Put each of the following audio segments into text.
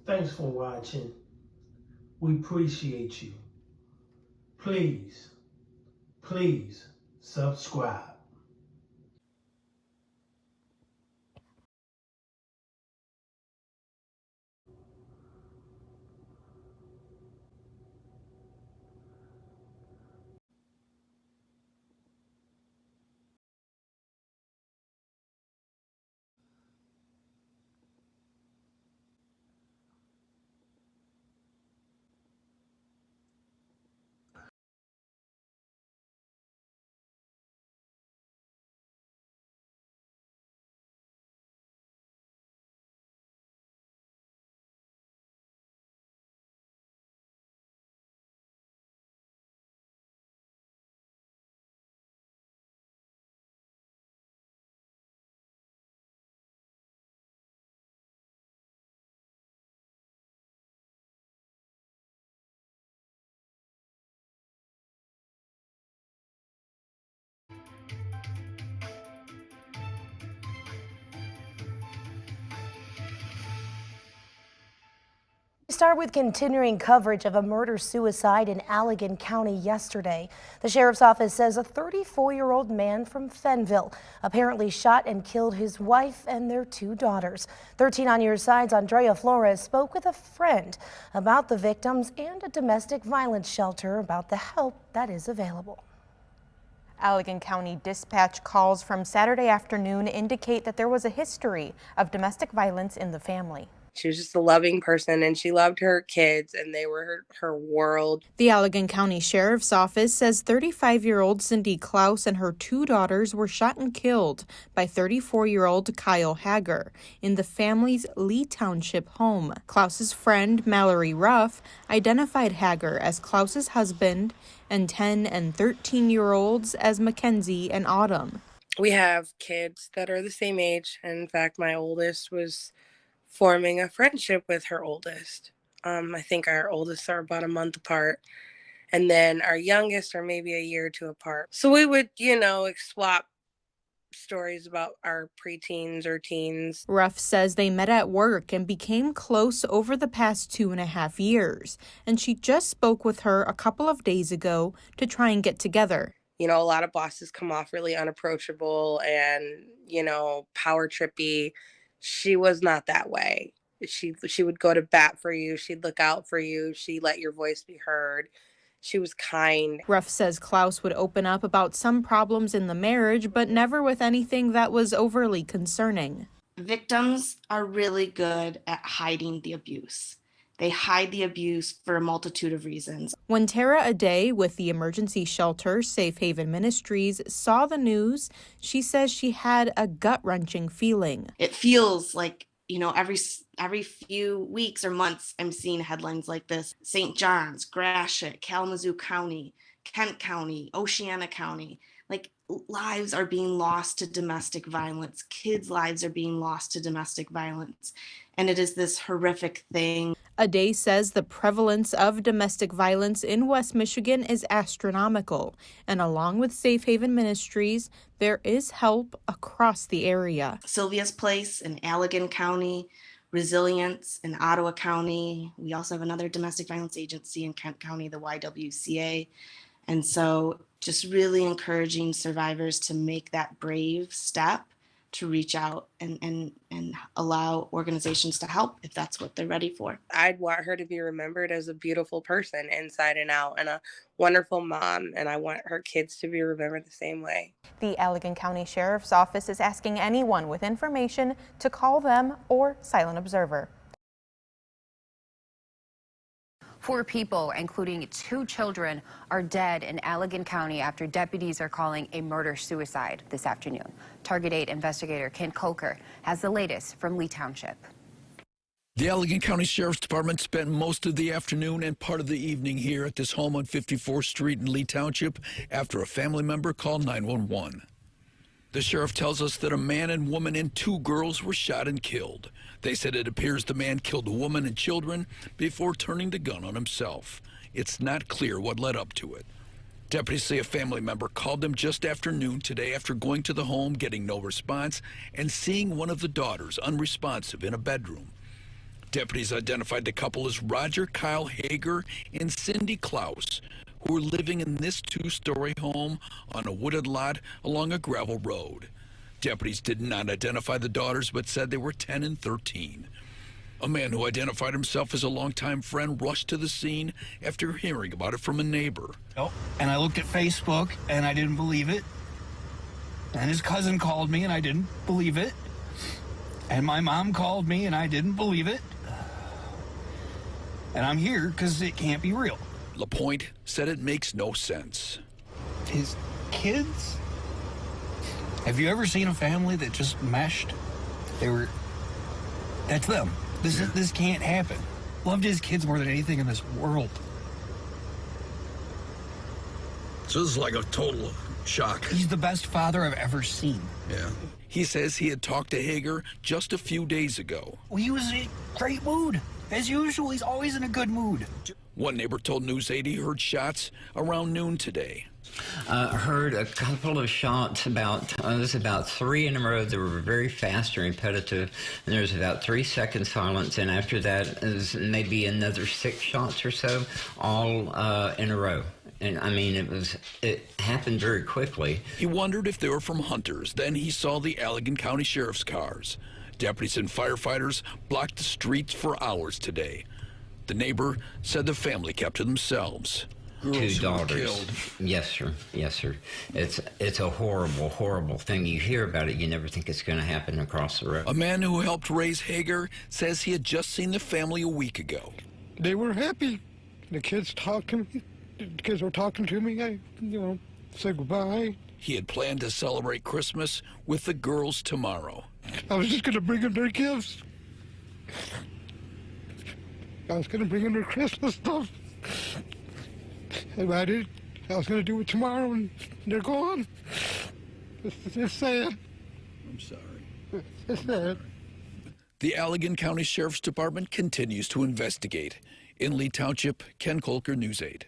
Thanks for watching. We appreciate you. Please, please subscribe. Start with continuing coverage of a murder-suicide in Allegan County yesterday. The sheriff's office says a 34-year-old man from Fennville apparently shot and killed his wife and their 2 daughters. 13 on your side's Andrea Flores spoke with a friend about the victims and a domestic violence shelter about the help that is available. Allegan County dispatch calls from Saturday afternoon indicate that there was a history of domestic violence in the family. She was just a loving person, and she loved her kids, and they were her world. The Allegan County Sheriff's Office says 35-year-old Cindy Clouse and her 2 daughters were shot and killed by 34-year-old Kyle Hager in the family's Lee Township home. Clouse's friend, Mallory Ruff, identified Hager as Clouse's husband and 10 and 13-year-olds as Mackenzie and Autumn. We have kids that are the same age, and in fact, my oldest was forming a friendship with her oldest. I think our oldest are about a month apart, and then our youngest are maybe a year or 2 apart. So we would, swap stories about our preteens or teens. Ruff says they met at work and became close over the past 2.5 years, and she just spoke with her a couple of days ago to try and get together. A lot of bosses come off really unapproachable and, power trippy. She was not that way. She would go to bat for you. She'd look out for you. She let your voice be heard. She was kind. Ruff says Clouse would open up about some problems in the marriage, but never with anything that was overly concerning. Victims are really good at hiding the abuse. They hide the abuse for a multitude of reasons. When Tara Aday with the emergency shelter Safe Haven Ministries saw the news, she says she had a gut-wrenching feeling. It feels like, every few weeks or months I'm seeing headlines like this. St. John's, Gratiot, Kalamazoo County, Kent County, Oceana County. Like, lives are being lost to domestic violence. Kids' lives are being lost to domestic violence. And it is this horrific thing. Aday says the prevalence of domestic violence in West Michigan is astronomical, and along with Safe Haven Ministries, there is help across the area. Sylvia's Place in Allegan County, Resilience in Ottawa County. We also have another domestic violence agency in Kent County, the YWCA. And so just really encouraging survivors to make that brave step to reach out and allow organizations to help if that's what they're ready for. I'd want her to be remembered as a beautiful person inside and out, and a wonderful mom, and I want her kids to be remembered the same way. The Allegan County Sheriff's Office is asking anyone with information to call them or Silent Observer. 4 people, including 2 children, are dead in Allegan County after deputies are calling a murder-suicide this afternoon. Target 8 investigator Kent Coker has the latest from Lee Township. The Allegan County Sheriff's Department spent most of the afternoon and part of the evening here at this home on 54th Street in Lee Township after a family member called 911. The sheriff tells us that a man and woman and 2 girls were shot and killed. They said it appears the man killed the woman and children before turning the gun on himself. It's not clear what led up to it. Deputies say a family member called them just after noon today after going to the home, getting no response, and seeing one of the daughters unresponsive in a bedroom. Deputies identified the couple as Roger Kyle Hager and Cindy Clouse, who were living in this two-story home on a wooded lot along a gravel road. Deputies did not identify the daughters, but said they were 10 and 13. A man who identified himself as a longtime friend rushed to the scene after hearing about it from a neighbor. Oh, and I looked at Facebook, and I didn't believe it. And his cousin called me, and I didn't believe it. And my mom called me, and I didn't believe it. And I'm here because it can't be real. LaPointe said it makes no sense. His kids? Have you ever seen a family that just meshed? That's them. This can't happen. Loved his kids more than anything in this world. So this is like a total shock. He's the best father I've ever seen. Yeah. He says he had talked to Hager just a few days ago. Well, he was in a great mood. As usual, he's always in a good mood. One neighbor told News 8 he heard shots around noon today. Heard a couple of shots there's about 3 in a row that were very fast and repetitive, and there was about 3 seconds silence, and after that is maybe another 6 shots or so, all in a row. And I mean, it happened very quickly. He wondered if they were from hunters. Then he saw the Allegan County Sheriff's cars. Deputies and firefighters blocked the streets for hours today. The neighbor said the family kept to themselves. 2 daughters. Yes, sir. Yes, sir. It's a horrible, horrible thing. You hear about it, you never think it's going to happen across the road. A man who helped raise Hager says he had just seen the family a week ago. They were happy. The kids talked to me. The kids were talking to me. I, said goodbye. He had planned to celebrate Christmas with the girls tomorrow. I was just going to bring them their gifts. I was going to bring them their Christmas stuff. And I did. I was going to do it tomorrow, and they're gone. It's sad. I'm sorry. It's sad. The Allegan County Sheriff's Department continues to investigate. In Lee Township, Ken Kolker, News 8.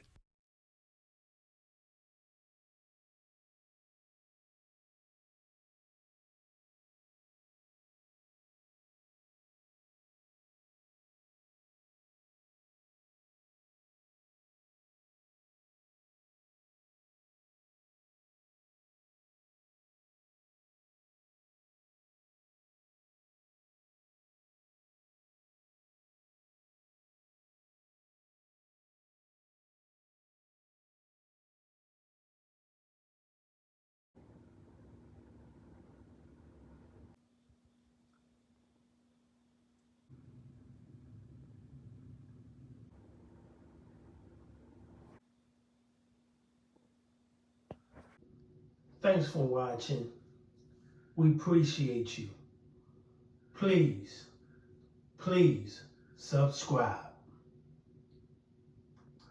Thanks for watching. We appreciate you. Please subscribe.